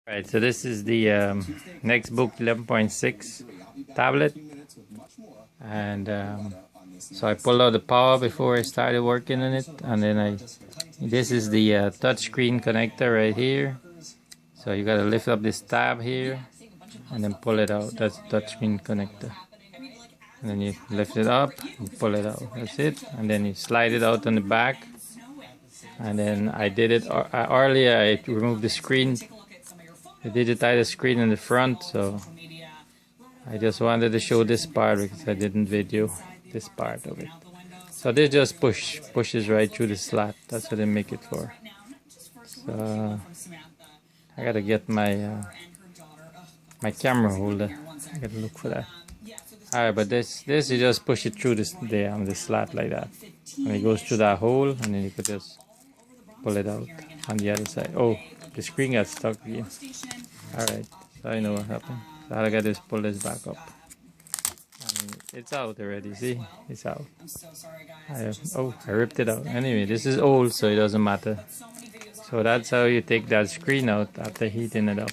Right, so this is the Nextbook 11.6 tablet, and so I pulled out the power before I started working on it, and then this is the touchscreen connector right here. So you gotta lift up this tab here and then pull it out. That's the touchscreen connector, and then you lift it up and pull it out. That's it, and then you slide it out on the back. And then I did it earlier. I removed the screen, the digitizer screen in the front, so I just wanted to show this part because I didn't video this part of it. So this just pushes right through the slot. That's what they make it for. So I gotta get my my camera holder. I gotta look for that. Alright, but this you just push it through the slot like that, and it goes through that hole, and then you could just pull it out on the other side. Oh, the screen got stuck again. Alright, so I know what happened. So all I gotta do is pull this back up. And it's out already, see? It's out. I ripped it out. Anyway, this is old, so it doesn't matter. So that's how you take that screen out after heating it up.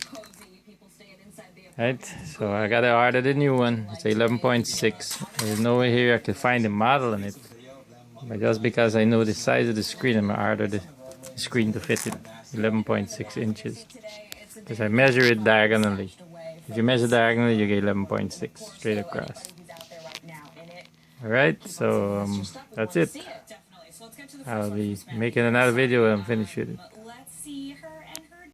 Right, so I gotta order the new one. It's 11.6. There's no way here I can find the model on it. But just because I know the size of the screen, I'm gonna order the screen to fit it. 11.6 inches. Because I measure it diagonally. If you measure diagonally, you get 11.6 straight across. Alright, so that's it. I'll be making another video when I'm finished with it.